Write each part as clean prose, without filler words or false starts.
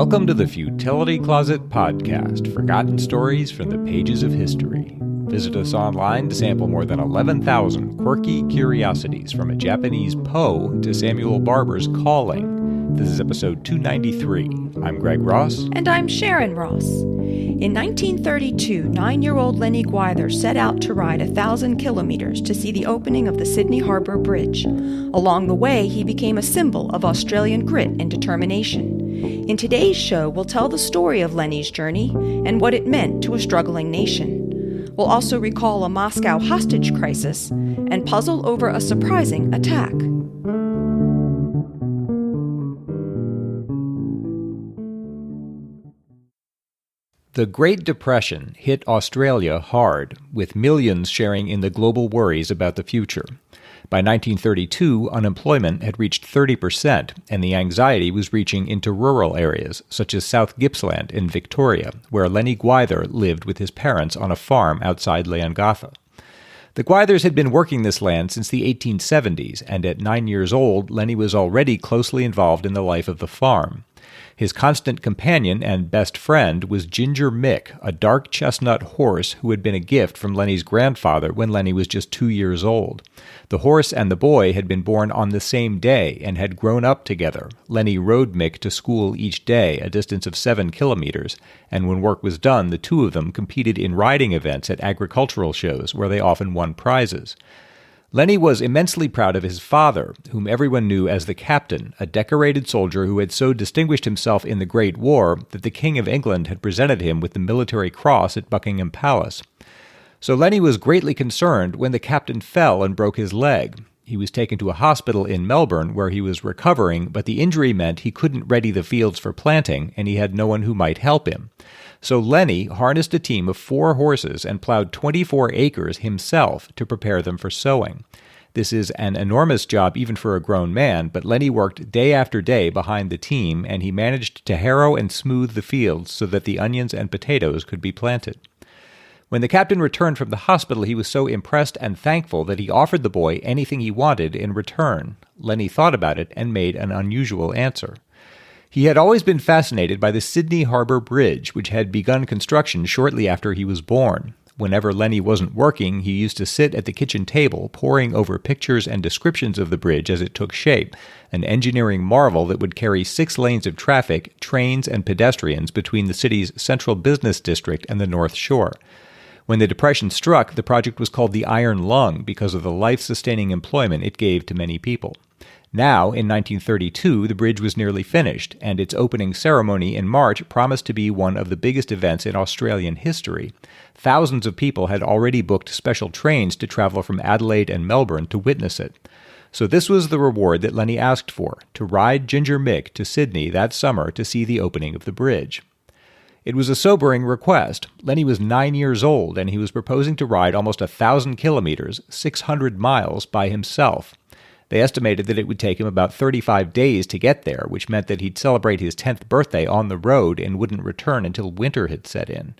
Welcome to the Futility Closet podcast, forgotten stories from the pages of history. Visit us online to sample more than 11,000 quirky curiosities, from a Japanese Poe to Samuel Barber's Calling. This is episode 293. I'm Greg Ross. And I'm Sharon Ross. In 1932, 9-year-old Lennie Gwyther set out to ride 1,000 kilometers to see the opening of the Sydney Harbour Bridge. Along the way, he became a symbol of Australian grit and determination. In today's show, we'll tell the story of Lennie's journey and what it meant to a struggling nation. We'll also recall a Moscow hostage crisis and puzzle over a surprising attack. The Great Depression hit Australia hard, with millions sharing in the global worries about the future. By 1932, unemployment had reached 30%, and the anxiety was reaching into rural areas, such as South Gippsland in Victoria, where Lennie Gwyther lived with his parents on a farm outside Leongatha. The Gwythers had been working this land since the 1870s, and at 9 years old, Lennie was already closely involved in the life of the farm. His constant companion and best friend was Ginger Mick, a dark chestnut horse who had been a gift from Lennie's grandfather when Lennie was just 2 years old. The horse and the boy had been born on the same day and had grown up together. Lennie rode Mick to school each day, a distance of 7 kilometers, and when work was done, the two of them competed in riding events at agricultural shows where they often won prizes. Lennie was immensely proud of his father, whom everyone knew as the Captain, a decorated soldier who had so distinguished himself in the Great War that the King of England had presented him with the Military Cross at Buckingham Palace. So Lennie was greatly concerned when the Captain fell and broke his leg. He was taken to a hospital in Melbourne where he was recovering, but the injury meant he couldn't ready the fields for planting, and he had no one who might help him. So Lennie harnessed a team of 4 horses and plowed 24 acres himself to prepare them for sowing. This is an enormous job even for a grown man, but Lennie worked day after day behind the team, and he managed to harrow and smooth the fields so that the onions and potatoes could be planted. When the Captain returned from the hospital, he was so impressed and thankful that he offered the boy anything he wanted in return. Lennie thought about it and made an unusual answer. He had always been fascinated by the Sydney Harbour Bridge, which had begun construction shortly after he was born. Whenever Lennie wasn't working, he used to sit at the kitchen table, poring over pictures and descriptions of the bridge as it took shape, an engineering marvel that would carry 6 lanes of traffic, trains, and pedestrians between the city's central business district and the North Shore. When the Depression struck, the project was called the Iron Lung because of the life-sustaining employment it gave to many people. Now, in 1932, the bridge was nearly finished, and its opening ceremony in March promised to be one of the biggest events in Australian history. Thousands of people had already booked special trains to travel from Adelaide and Melbourne to witness it. So this was the reward that Lennie asked for, to ride Ginger Mick to Sydney that summer to see the opening of the bridge. It was a sobering request. Lennie was 9 years old, and he was proposing to ride almost 1,000 kilometers, 600 miles, by himself. They estimated that it would take him about 35 days to get there, which meant that he'd celebrate his 10th birthday on the road and wouldn't return until winter had set in.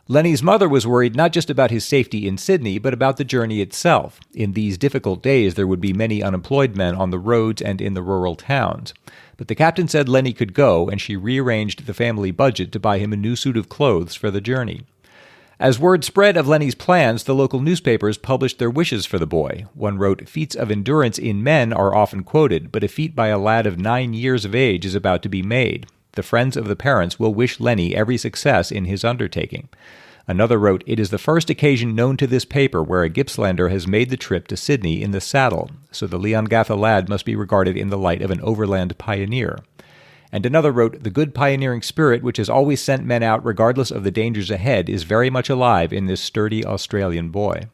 Lennie's mother was worried not just about his safety in Sydney, but about the journey itself. In these difficult days, there would be many unemployed men on the roads and in the rural towns. But the Captain said Lennie could go, and she rearranged the family budget to buy him a new suit of clothes for the journey. As word spread of Lennie's plans, the local newspapers published their wishes for the boy. One wrote, "Feats of endurance in men are often quoted, but a feat by a lad of 9 years of age is about to be made. The friends of the parents will wish Lennie every success in his undertaking." Another wrote, "It is the first occasion known to this paper where a Gippslander has made the trip to Sydney in the saddle, so the Leongatha lad must be regarded in the light of an overland pioneer." And another wrote, "The good pioneering spirit which has always sent men out regardless of the dangers ahead is very much alive in this sturdy Australian boy."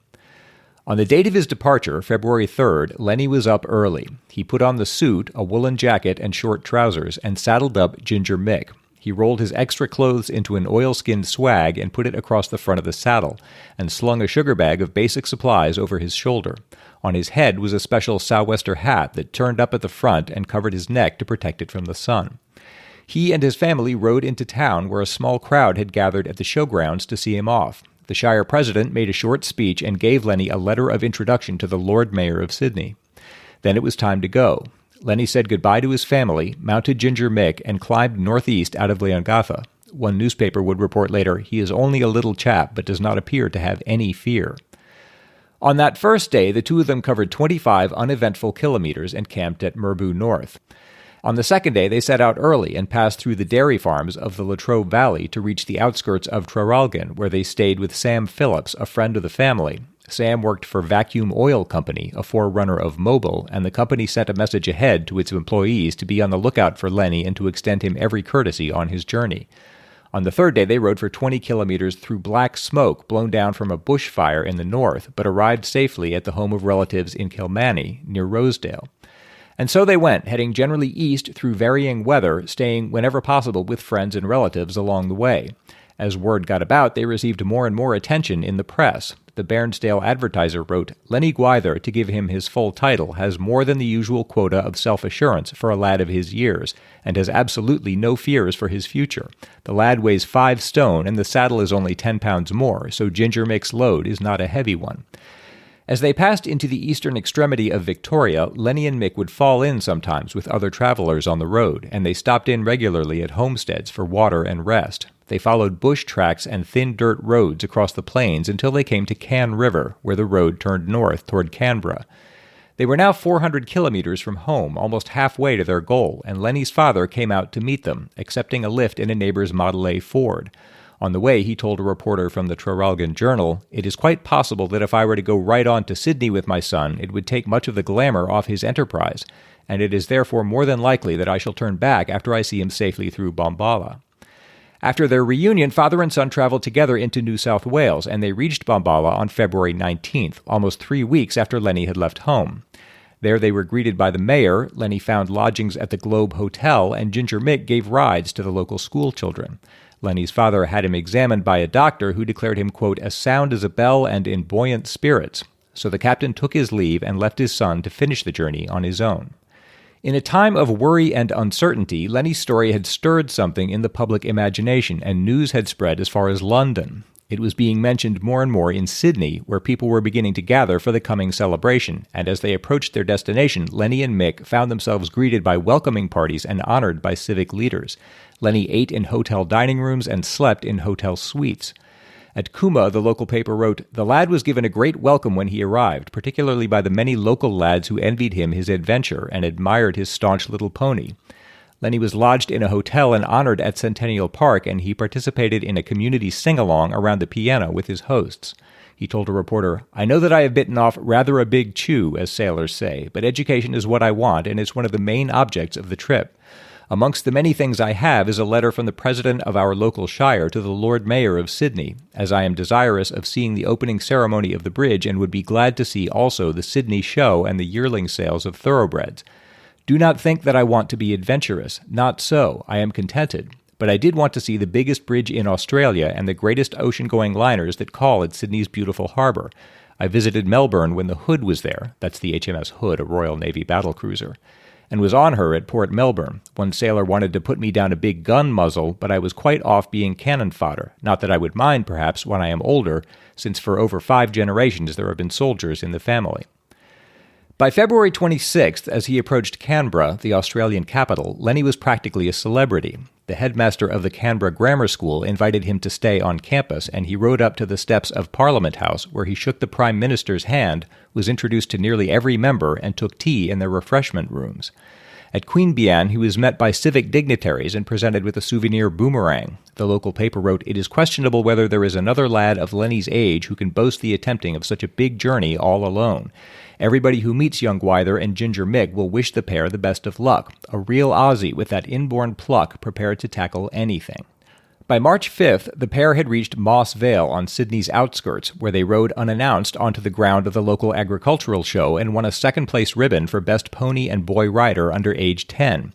On the date of his departure, February 3rd, Lennie was up early. He put on the suit, a woolen jacket, and short trousers, and saddled up Ginger Mick. He rolled his extra clothes into an oilskin swag and put it across the front of the saddle, and slung a sugar bag of basic supplies over his shoulder. On his head was a special sou'wester hat that turned up at the front and covered his neck to protect it from the sun. He and his family rode into town where a small crowd had gathered at the showgrounds to see him off. The Shire president made a short speech and gave Lennie a letter of introduction to the Lord Mayor of Sydney. Then it was time to go. Lenny said goodbye to his family, mounted Ginger Mick, and climbed northeast out of Leongatha. One newspaper would report later, he is only a little chap, but does not appear to have any fear. On that first day, the two of them covered 25 uneventful kilometers and camped at Merbu North. On the second day, they set out early and passed through the dairy farms of the Lateral Valley to reach the outskirts of Traralgon, where they stayed with Sam Phillips, a friend of the family. Sam worked for Vacuum Oil Company, a forerunner of Mobil, and the company sent a message ahead to its employees to be on the lookout for Lenny and to extend him every courtesy on his journey. On the third day, they rode for 20 kilometers through black smoke blown down from a bushfire in the north, but arrived safely at the home of relatives in Kilmany, near Rosedale. And so they went, heading generally east through varying weather, staying whenever possible with friends and relatives along the way. As word got about, they received more and more attention in the press. The Bairnsdale Advertiser wrote, "Lenny Gwyther, to give him his full title, has more than the usual quota of self-assurance for a lad of his years, and has absolutely no fears for his future. The lad weighs 5 stone, and the saddle is only 10 pounds more, so Ginger Mick's load is not a heavy one." As they passed into the eastern extremity of Victoria, Lenny and Mick would fall in sometimes with other travelers on the road, and they stopped in regularly at homesteads for water and rest. They followed bush tracks and thin dirt roads across the plains until they came to Can River, where the road turned north toward Canberra. They were now 400 kilometers from home, almost halfway to their goal, and Lenny's father came out to meet them, accepting a lift in a neighbor's Model A Ford. On the way, he told a reporter from the Traralgon Journal, "It is quite possible that if I were to go right on to Sydney with my son, it would take much of the glamour off his enterprise, and it is therefore more than likely that I shall turn back after I see him safely through Bombala." After their reunion, father and son traveled together into New South Wales, and they reached Bombala on February 19th, almost 3 weeks after Lenny had left home. There they were greeted by the mayor, Lenny found lodgings at the Globe Hotel, and Ginger Mick gave rides to the local school children. Lenny's father had him examined by a doctor who declared him, quote, "as sound as a bell and in buoyant spirits." So the captain took his leave and left his son to finish the journey on his own. In a time of worry and uncertainty, Lenny's story had stirred something in the public imagination, and news had spread as far as London. It was being mentioned more and more in Sydney, where people were beginning to gather for the coming celebration, and as they approached their destination, Lenny and Mick found themselves greeted by welcoming parties and honored by civic leaders. Lenny ate in hotel dining rooms and slept in hotel suites. At Cooma, the local paper wrote, "The lad was given a great welcome when he arrived, particularly by the many local lads who envied him his adventure and admired his staunch little pony. Lenny was lodged in a hotel and honored at Centennial Park, and he participated in a community sing-along around the piano with his hosts." He told a reporter, "I know that I have bitten off rather a big chew, as sailors say, but education is what I want, and it's one of the main objects of the trip. Amongst the many things I have is a letter from the president of our local shire to the Lord Mayor of Sydney, as I am desirous of seeing the opening ceremony of the bridge and would be glad to see also the Sydney show and the yearling sales of thoroughbreds. Do not think that I want to be adventurous. Not so. I am contented. But I did want to see the biggest bridge in Australia and the greatest ocean-going liners that call at Sydney's beautiful harbour. I visited Melbourne when the Hood was there," that's the HMS Hood, a Royal Navy battlecruiser, "and was on her at Port Melbourne. One sailor wanted to put me down a big gun muzzle, but I was quite off being cannon fodder. Not that I would mind, perhaps, when I am older, since for over 5 generations there have been soldiers in the family." By February 26th, as he approached Canberra, the Australian capital, Lenny was practically a celebrity. The headmaster of the Canberra Grammar School invited him to stay on campus, and he rode up to the steps of Parliament House, where he shook the Prime Minister's hand, was introduced to nearly every member, and took tea in their refreshment rooms. At Queanbeyan, he was met by civic dignitaries and presented with a souvenir boomerang. The local paper wrote, "It is questionable whether there is another lad of Lenny's age who can boast the attempting of such a big journey all alone. Everybody who meets young Gwyther and Ginger Mick will wish the pair the best of luck. A real Aussie with that inborn pluck prepared to tackle anything." By March 5th, the pair had reached Moss Vale on Sydney's outskirts, where they rode unannounced onto the ground of the local agricultural show and won a second-place ribbon for Best Pony and Boy Rider under age 10.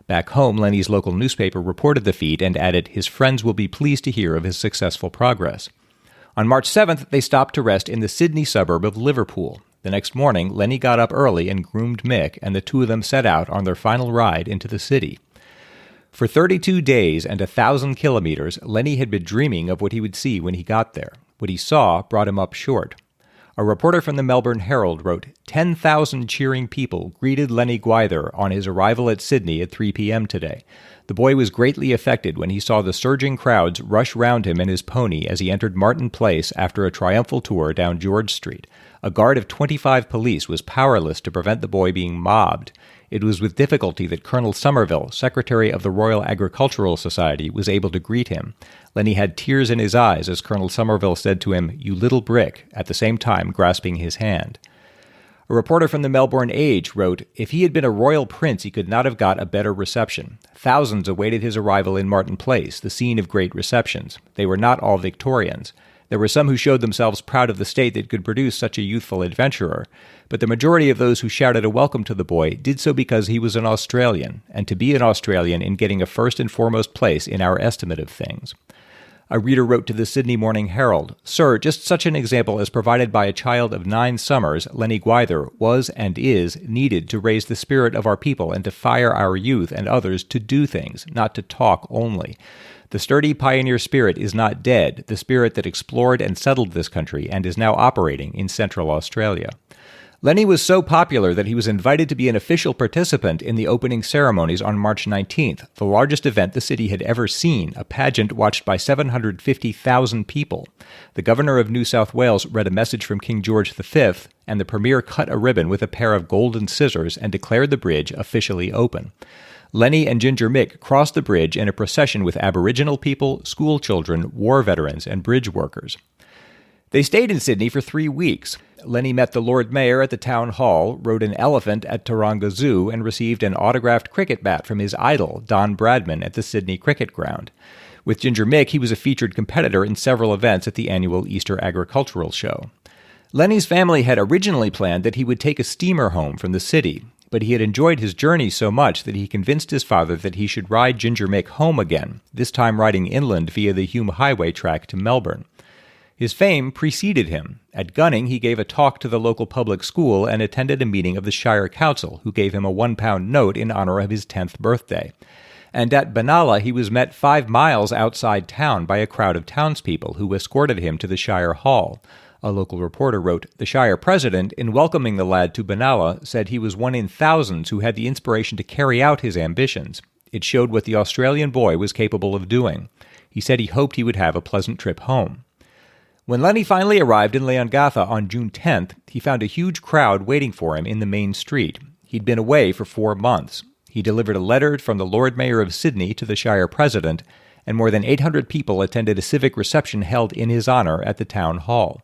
Back home, Lenny's local newspaper reported the feat and added, "His friends will be pleased to hear of his successful progress." On March 7th, they stopped to rest in the Sydney suburb of Liverpool. The next morning, Lenny got up early and groomed Mick, and the two of them set out on their final ride into the city. For 32 days and 1,000 kilometers, Lenny had been dreaming of what he would see when he got there. What he saw brought him up short. A reporter from the Melbourne Herald wrote, 10,000 cheering people greeted Lennie Gwyther on his arrival at Sydney at 3 p.m. today. The boy was greatly affected when he saw the surging crowds rush round him and his pony as he entered Martin Place after a triumphal tour down George Street. A guard of 25 police was powerless to prevent the boy being mobbed. It was with difficulty that Colonel Somerville, Secretary of the Royal Agricultural Society, was able to greet him. Lennie had tears in his eyes as Colonel Somerville said to him, "You little brick," at the same time grasping his hand. A reporter from the Melbourne Age wrote, "If he had been a royal prince, he could not have got a better reception. Thousands awaited his arrival in Martin Place, the scene of great receptions. They were not all Victorians. There were some who showed themselves proud of the state that could produce such a youthful adventurer, but the majority of those who shouted a welcome to the boy did so because he was an Australian, and to be an Australian in getting a first and foremost place in our estimate of things." A reader wrote to the Sydney Morning Herald, "Sir, just such an example as provided by a child of 9 summers, Lennie Gwyther, was and is needed to raise the spirit of our people and to fire our youth and others to do things, not to talk only. The sturdy pioneer spirit is not dead, the spirit that explored and settled this country and is now operating in Central Australia." Lennie was so popular that he was invited to be an official participant in the opening ceremonies on March 19th, the largest event the city had ever seen, a pageant watched by 750,000 people. The governor of New South Wales read a message from King George V, and the premier cut a ribbon with a pair of golden scissors and declared the bridge officially open. Lennie and Ginger Mick crossed the bridge in a procession with Aboriginal people, school children, war veterans, and bridge workers. They stayed in Sydney for 3 weeks. Lennie met the Lord Mayor at the Town Hall, rode an elephant at Taronga Zoo, and received an autographed cricket bat from his idol, Don Bradman, at the Sydney Cricket Ground. With Ginger Mick, he was a featured competitor in several events at the annual Easter Agricultural Show. Lennie's family had originally planned that he would take a steamer home from the city, but he had enjoyed his journey so much that he convinced his father that he should ride Ginger Mick home again, this time riding inland via the Hume Highway track to Melbourne. His fame preceded him. At Gunning, he gave a talk to the local public school and attended a meeting of the Shire Council, who gave him a £1 note in honor of his 10th birthday. And at Benalla, he was met 5 miles outside town by a crowd of townspeople who escorted him to the Shire Hall. A local reporter wrote, "The Shire president, in welcoming the lad to Benalla, said he was one in thousands who had the inspiration to carry out his ambitions. It showed what the Australian boy was capable of doing. He said he hoped he would have a pleasant trip home." When Lennie finally arrived in Leongatha on June 10th, he found a huge crowd waiting for him in the main street. He'd been away for 4 months. He delivered a letter from the Lord Mayor of Sydney to the Shire president, and more than 800 people attended a civic reception held in his honor at the town hall.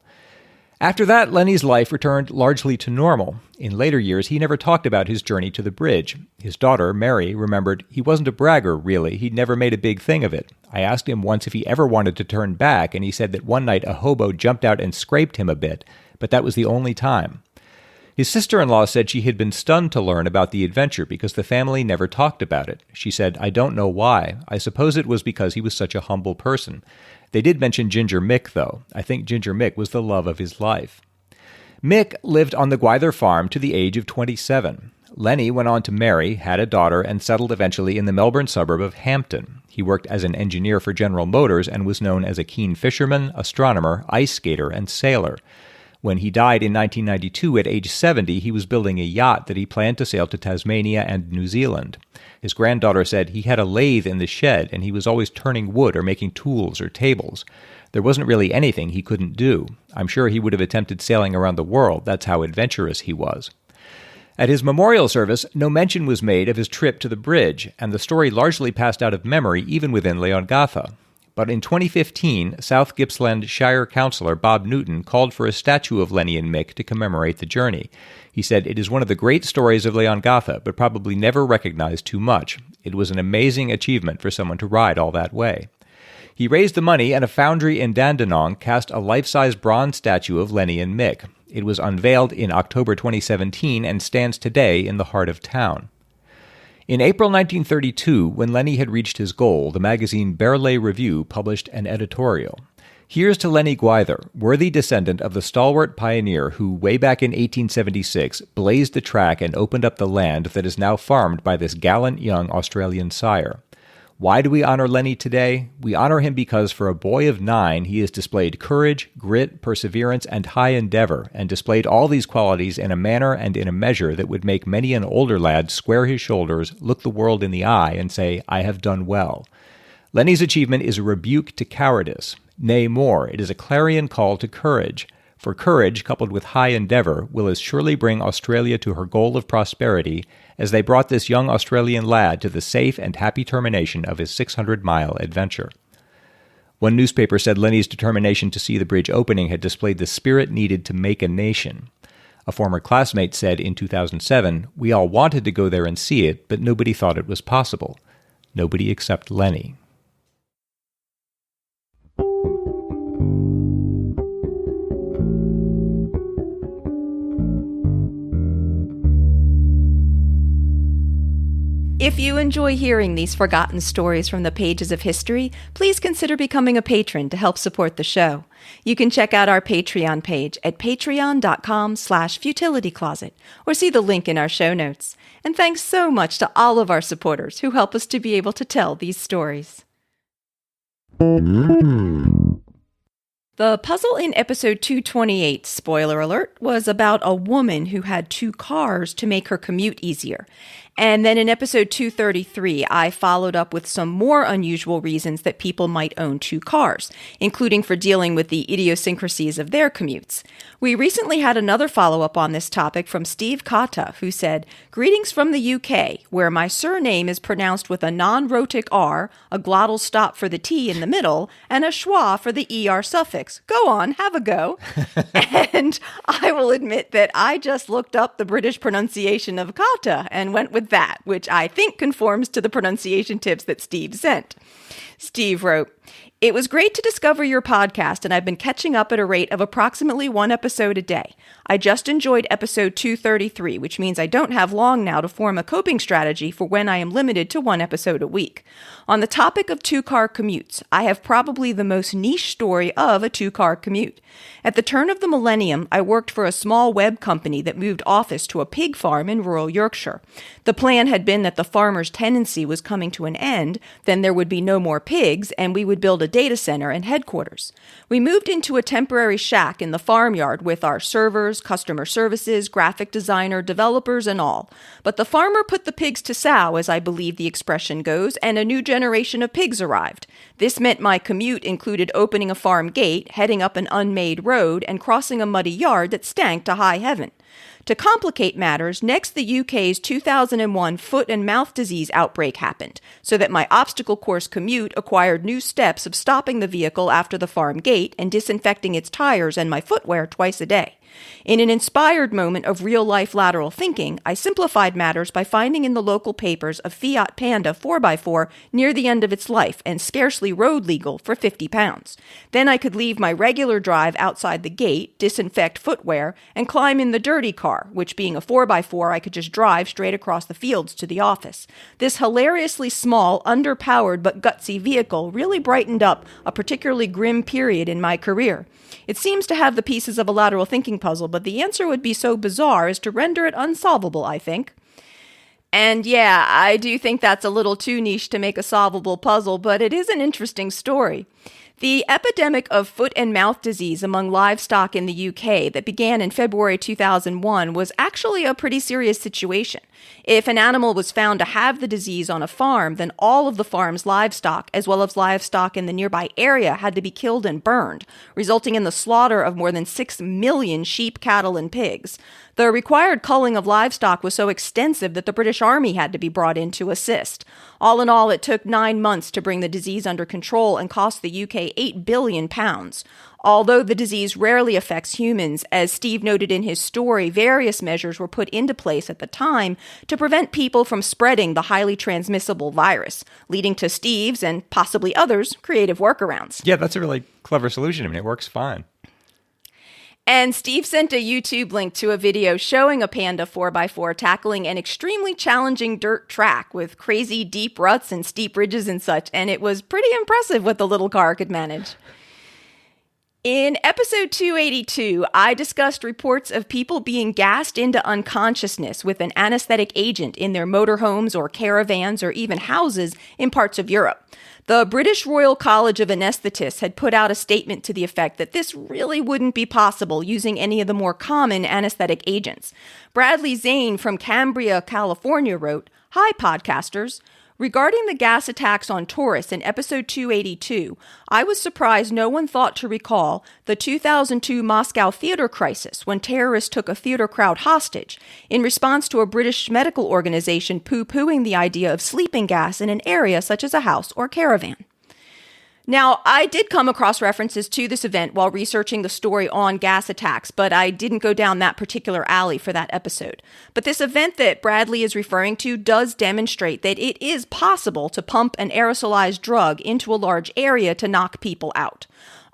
After that, Lennie's life returned largely to normal. In later years, he never talked about his journey to the bridge. His daughter, Mary, remembered, "He wasn't a bragger, really. He'd never made a big thing of it. I asked him once if he ever wanted to turn back, and he said that one night a hobo jumped out and scraped him a bit, but that was the only time." His sister-in-law said she had been stunned to learn about the adventure because the family never talked about it. She said, "I don't know why. I suppose it was because he was such a humble person." They did mention Ginger Mick, though. I think Ginger Mick was the love of his life. Mick lived on the Gwyther farm to the age of 27. Lennie went on to marry, had a daughter, and settled eventually in the Melbourne suburb of Hampton. He worked as an engineer for General Motors and was known as a keen fisherman, astronomer, ice skater, and sailor. When he died in 1992 at age 70, he was building a yacht that he planned to sail to Tasmania and New Zealand. His granddaughter said he had a lathe in the shed and he was always turning wood or making tools or tables. There wasn't really anything he couldn't do. I'm sure he would have attempted sailing around the world. That's how adventurous he was. At his memorial service, no mention was made of his trip to the bridge, and the story largely passed out of memory even within Leongatha. But in 2015, South Gippsland Shire Councillor Bob Newton called for a statue of Lennie and Mick to commemorate the journey. He said, "It is one of the great stories of Leongatha, but probably never recognized too much. It was an amazing achievement for someone to ride all that way." He raised the money, and a foundry in Dandenong cast a life-size bronze statue of Lennie and Mick. It was unveiled in October 2017 and stands today in the heart of town. In April 1932, when Lennie had reached his goal, the magazine Berlay Review published an editorial. "Here's to Lennie Gwyther, worthy descendant of the stalwart pioneer who, way back in 1876, blazed the track and opened up the land that is now farmed by this gallant young Australian sire. Why do we honor Lenny today? We honor him because for a boy of 9, he has displayed courage, grit, perseverance, and high endeavor, and displayed all these qualities in a manner and in a measure that would make many an older lad square his shoulders, look the world in the eye, and say, I have done well. Lenny's achievement is a rebuke to cowardice. Nay, more, it is a clarion call to courage. For courage, coupled with high endeavor, will as surely bring Australia to her goal of prosperity as they brought this young Australian lad to the safe and happy termination of his 600-mile adventure. One newspaper said Lenny's determination to see the bridge opening had displayed the spirit needed to make a nation. A former classmate said in 2007, we all wanted to go there and see it, but nobody thought it was possible. Nobody except Lenny. If you enjoy hearing these forgotten stories from the pages of history, please consider becoming a patron to help support the show. You can check out our Patreon page at patreon.com/futilitycloset or see the link in our show notes. And thanks so much to all of our supporters who help us to be able to tell these stories. The puzzle in episode 228, spoiler alert, was about a woman who had 2 cars to make her commute easier. And then in episode 233, I followed up with some more unusual reasons that people might own 2 cars, including for dealing with the idiosyncrasies of their commutes. We recently had another follow-up on this topic from Steve Kata, who said, "Greetings from the UK, where my surname is pronounced with a non-rhotic R, a glottal stop for the T in the middle, and a schwa for the ER suffix. Go on, have a go." And I will admit that I just looked up the British pronunciation of Kata and went with that, which I think conforms to the pronunciation tips that Steve sent. Steve wrote, "It was great to discover your podcast, and I've been catching up at a rate of approximately 1 episode a day. I just enjoyed episode 233, which means I don't have long now to form a coping strategy for when I am limited to 1 episode a week. On the topic of 2-car commutes, I have probably the most niche story of a 2-car commute. At the turn of the millennium, I worked for a small web company that moved office to a pig farm in rural Yorkshire. The plan had been that the farmer's tenancy was coming to an end, then there would be no more pigs, and we would build a data center and headquarters. We moved into a temporary shack in the farmyard with our servers, customer services, graphic designer, developers, and all. But the farmer put the pigs to sow, as I believe the expression goes, and a new generation of pigs arrived. This meant my commute included opening a farm gate, heading up an unmade road, and crossing a muddy yard that stank to high heaven. To complicate matters, next the UK's 2001 foot and mouth disease outbreak happened, so that my obstacle course commute acquired new steps of stopping the vehicle after the farm gate and disinfecting its tires and my footwear twice a day. In an inspired moment of real-life lateral thinking, I simplified matters by finding in the local papers a Fiat Panda 4x4 near the end of its life and scarcely road legal for £50. Then I could leave my regular drive outside the gate, disinfect footwear, and climb in the dirty car, which being a 4x4 I could just drive straight across the fields to the office. This hilariously small, underpowered but gutsy vehicle really brightened up a particularly grim period in my career. It seems to have the pieces of a lateral thinking puzzle, but the answer would be so bizarre as to render it unsolvable, I think." And yeah, I do think that's a little too niche to make a solvable puzzle, but it is an interesting story. The epidemic of foot and mouth disease among livestock in the UK that began in February 2001 was actually a pretty serious situation. If an animal was found to have the disease on a farm, then all of the farm's livestock, as well as livestock in the nearby area, had to be killed and burned, resulting in the slaughter of more than 6 million sheep, cattle, and pigs. The required culling of livestock was so extensive that the British Army had to be brought in to assist. All in all, it took 9 months to bring the disease under control and cost the UK £8 billion. Although the disease rarely affects humans, as Steve noted in his story, various measures were put into place at the time to prevent people from spreading the highly transmissible virus, leading to Steve's and possibly others' creative workarounds. Yeah, that's a really clever solution. I mean, it works fine. And Steve sent a YouTube link to a video showing a Panda 4x4 tackling an extremely challenging dirt track with crazy deep ruts and steep ridges and such, and it was pretty impressive what the little car could manage. In episode 282, I discussed reports of people being gassed into unconsciousness with an anesthetic agent in their motorhomes or caravans or even houses in parts of Europe. The British Royal College of Anaesthetists had put out a statement to the effect that this really wouldn't be possible using any of the more common anesthetic agents. Bradley Zane from Cambria, California wrote, "Hi, podcasters. Regarding the gas attacks on tourists in episode 282, I was surprised no one thought to recall the 2002 Moscow theater crisis when terrorists took a theater crowd hostage in response to a British medical organization poo-pooing the idea of sleeping gas in an area such as a house or caravan." Now, I did come across references to this event while researching the story on gas attacks, but I didn't go down that particular alley for that episode. But this event that Bradley is referring to does demonstrate that it is possible to pump an aerosolized drug into a large area to knock people out.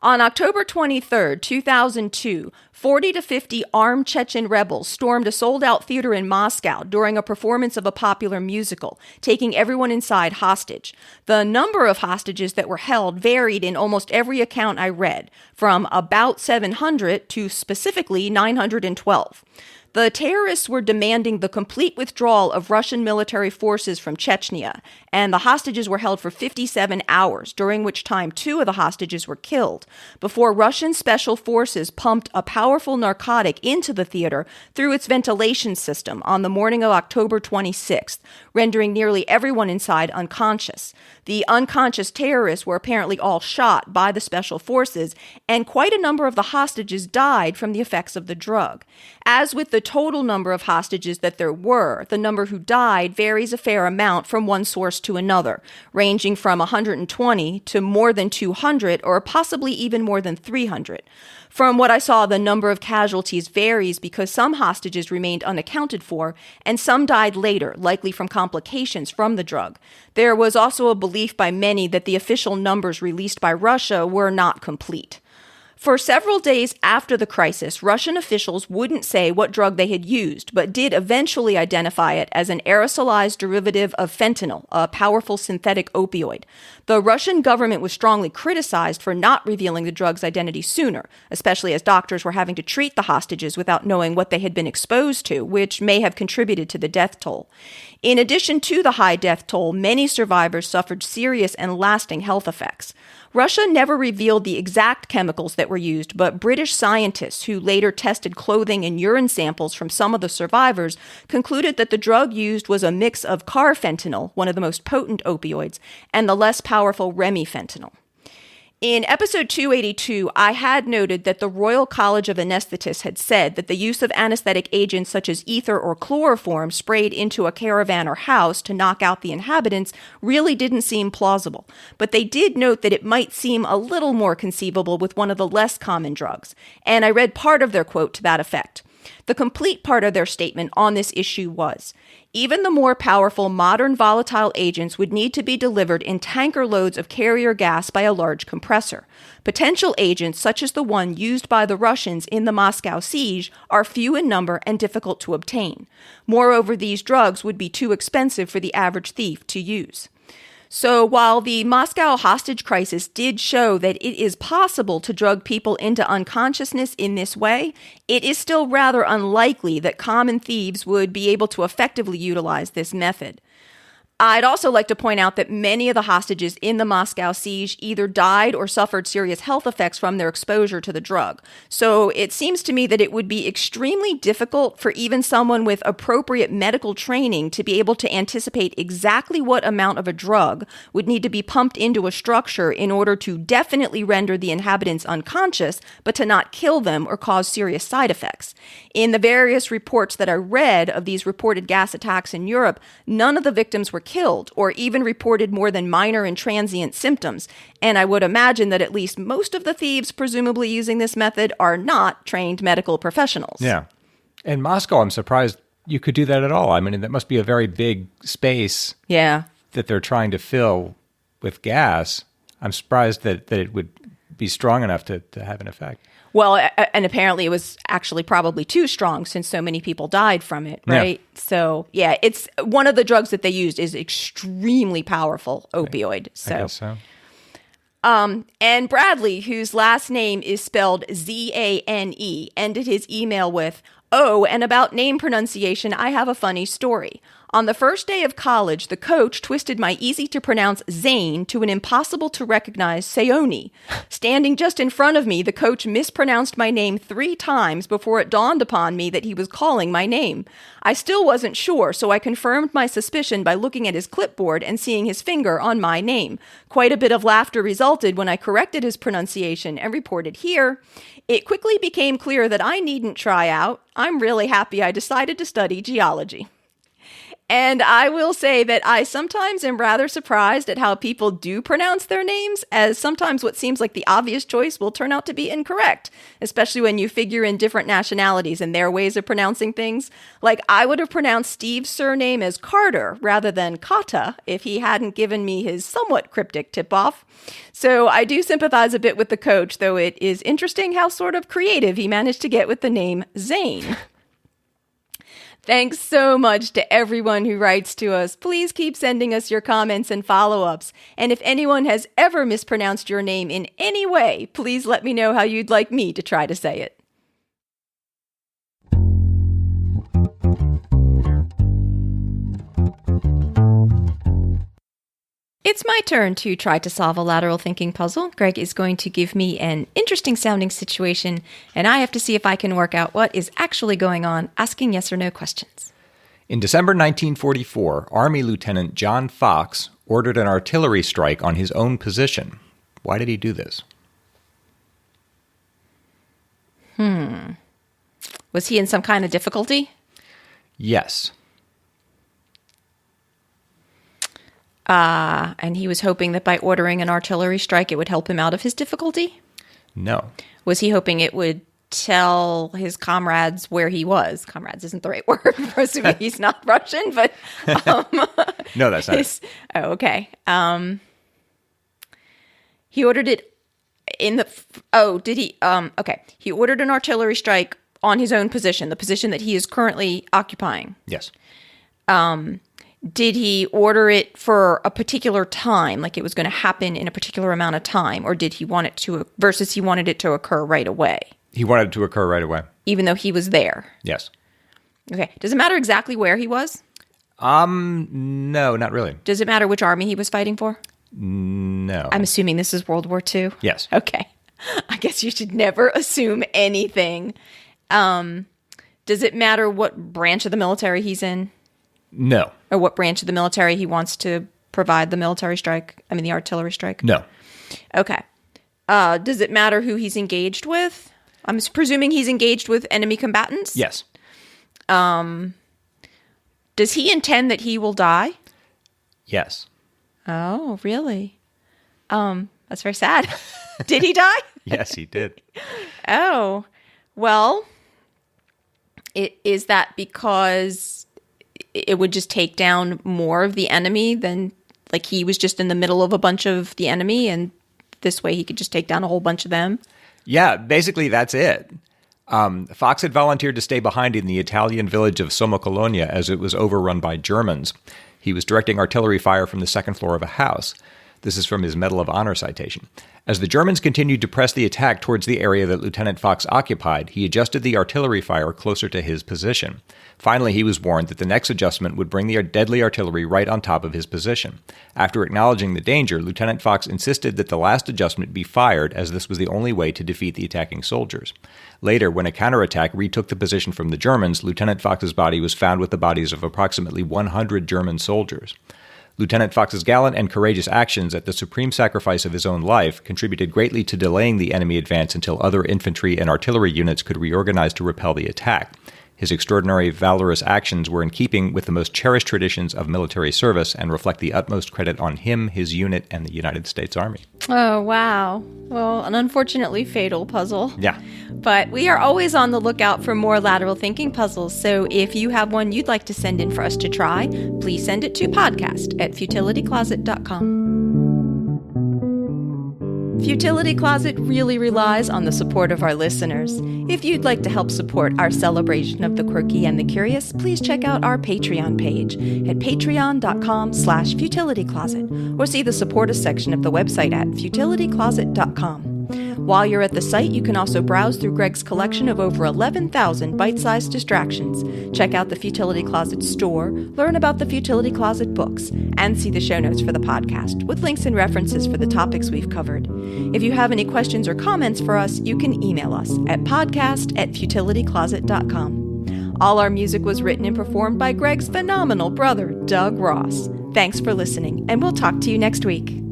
On October 23, 2002, 40 to 50 armed Chechen rebels stormed a sold-out theater in Moscow during a performance of a popular musical, taking everyone inside hostage. The number of hostages that were held varied in almost every account I read, from about 700 to specifically 912. The terrorists were demanding the complete withdrawal of Russian military forces from Chechnya, and the hostages were held for 57 hours, during which time 2 of the hostages were killed, before Russian special forces pumped a powerful narcotic into the theater through its ventilation system on the morning of October 26th, rendering nearly everyone inside unconscious. The unconscious terrorists were apparently all shot by the special forces, and quite a number of the hostages died from the effects of the drug. As with the total number of hostages that there were, the number who died varies a fair amount from one source to another, ranging from 120 to more than 200 or possibly even more than 300. From what I saw, the number of casualties varies because some hostages remained unaccounted for and some died later, likely from complications from the drug. There was also a belief by many that the official numbers released by Russia were not complete. For several days after the crisis, Russian officials wouldn't say what drug they had used, but did eventually identify it as an aerosolized derivative of fentanyl, a powerful synthetic opioid. The Russian government was strongly criticized for not revealing the drug's identity sooner, especially as doctors were having to treat the hostages without knowing what they had been exposed to, which may have contributed to the death toll. In addition to the high death toll, many survivors suffered serious and lasting health effects. Russia never revealed the exact chemicals that were used, but British scientists who later tested clothing and urine samples from some of the survivors concluded that the drug used was a mix of carfentanil, one of the most potent opioids, and the less powerful remifentanil. In episode 282, I had noted that the Royal College of Anaesthetists had said that the use of anesthetic agents such as ether or chloroform sprayed into a caravan or house to knock out the inhabitants really didn't seem plausible. But they did note that it might seem a little more conceivable with one of the less common drugs, and I read part of their quote to that effect. The complete part of their statement on this issue was, even the more powerful modern volatile agents would need to be delivered in tanker loads of carrier gas by a large compressor. Potential agents, such as the one used by the Russians in the Moscow siege, are few in number and difficult to obtain. Moreover, these drugs would be too expensive for the average thief to use. So while the Moscow hostage crisis did show that it is possible to drug people into unconsciousness in this way, it is still rather unlikely that common thieves would be able to effectively utilize this method. I'd also like to point out that many of the hostages in the Moscow siege either died or suffered serious health effects from their exposure to the drug. So it seems to me that it would be extremely difficult for even someone with appropriate medical training to be able to anticipate exactly what amount of a drug would need to be pumped into a structure in order to definitely render the inhabitants unconscious, but to not kill them or cause serious side effects. In the various reports that I read of these reported gas attacks in Europe, none of the victims were killed or even reported more than minor and transient symptoms, and I would imagine that at least most of the thieves presumably using this method are not trained medical professionals. Yeah. In Moscow, I'm surprised you could do that at all. I mean, that must be a very big space that they're trying to fill with gas. I'm surprised that it would be strong enough to have an effect. Well, and apparently it was actually probably too strong since so many people died from it, right? Yeah. So, yeah, it's one of the drugs that they used is extremely powerful opioid. I guess so. And Bradley, whose last name is spelled Zane, ended his email with, "Oh, and about name pronunciation, I have a funny story. On the first day of college, the coach twisted my easy-to-pronounce Zane to an impossible-to-recognize Seoni. Standing just in front of me, the coach mispronounced my name 3 times before it dawned upon me that he was calling my name. I still wasn't sure, so I confirmed my suspicion by looking at his clipboard and seeing his finger on my name. Quite a bit of laughter resulted when I corrected his pronunciation and reported here. It quickly became clear that I needn't try out. I'm really happy I decided to study geology." And I will say that I sometimes am rather surprised at how people do pronounce their names, as sometimes what seems like the obvious choice will turn out to be incorrect, especially when you figure in different nationalities and their ways of pronouncing things. Like, I would have pronounced Steve's surname as Carter rather than Kata if he hadn't given me his somewhat cryptic tip-off. So I do sympathize a bit with the coach, though it is interesting how sort of creative he managed to get with the name Zane. Thanks so much to everyone who writes to us. Please keep sending us your comments and follow-ups. And if anyone has ever mispronounced your name in any way, please let me know how you'd like me to try to say it. It's my turn to try to solve a lateral thinking puzzle. Greg is going to give me an interesting sounding situation, and I have to see if I can work out what is actually going on, asking yes or no questions. In December 1944, Army Lieutenant John Fox ordered an artillery strike on his own position. Why did he do this? Was he in some kind of difficulty? Yes. And he was hoping that by ordering an artillery strike, it would help him out of his difficulty? No. Was he hoping it would tell his comrades where he was? Comrades isn't the right word, assuming he's not Russian, but... No, that's not it. Oh, okay. He ordered it in the... Oh, did he? Okay. He ordered an artillery strike on his own position, the position that he is currently occupying. Yes. Did he order it for a particular time, like it was going to happen in a particular amount of time, or did he want it to, versus he wanted it to occur right away? He wanted it to occur right away. Even though he was there? Yes. Okay. Does it matter exactly where he was? No, not really. Does it matter which army he was fighting for? No. I'm assuming this is World War II? Yes. Okay. I guess you should never assume anything. Does it matter what branch of the military he's in? No. Or what branch of the military he wants to provide the military strike? I mean, the artillery strike? No. Okay. Does it matter who he's engaged with? I'm presuming he's engaged with enemy combatants? Yes. Does he intend that he will die? Yes. Oh, really? That's very sad. Did he die? Yes, he did. Oh, well, is that because it would just take down more of the enemy than, like, he was just in the middle of a bunch of the enemy and this way he could just take down a whole bunch of them? Yeah, basically that's it. Fox had volunteered to stay behind in the Italian village of Somocolonia as it was overrun by Germans. He was directing artillery fire from the second floor of a house. This is from his Medal of Honor citation. As the Germans continued to press the attack towards the area that Lieutenant Fox occupied, he adjusted the artillery fire closer to his position. Finally, he was warned that the next adjustment would bring the deadly artillery right on top of his position. After acknowledging the danger, Lieutenant Fox insisted that the last adjustment be fired, as this was the only way to defeat the attacking soldiers. Later, when a counterattack retook the position from the Germans, Lieutenant Fox's body was found with the bodies of approximately 100 German soldiers. Lieutenant Fox's gallant and courageous actions at the supreme sacrifice of his own life contributed greatly to delaying the enemy advance until other infantry and artillery units could reorganize to repel the attack. His extraordinary, valorous actions were in keeping with the most cherished traditions of military service and reflect the utmost credit on him, his unit, and the United States Army. Oh, wow. Well, an unfortunately fatal puzzle. Yeah. But we are always on the lookout for more lateral thinking puzzles, so if you have one you'd like to send in for us to try, please send it to podcast@futilitycloset.com. Futility Closet really relies on the support of our listeners. If you'd like to help support our celebration of the quirky and the curious, please check out our Patreon page at patreon.com/futilitycloset or see the support us section of the website at futilitycloset.com. While you're at the site, you can also browse through Greg's collection of over 11,000 bite-sized distractions, check out the Futility Closet store, learn about the Futility Closet books, and see the show notes for the podcast, with links and references for the topics we've covered. If you have any questions or comments for us, you can email us at podcast@futilitycloset.com. All our music was written and performed by Greg's phenomenal brother, Doug Ross. Thanks for listening, and we'll talk to you next week.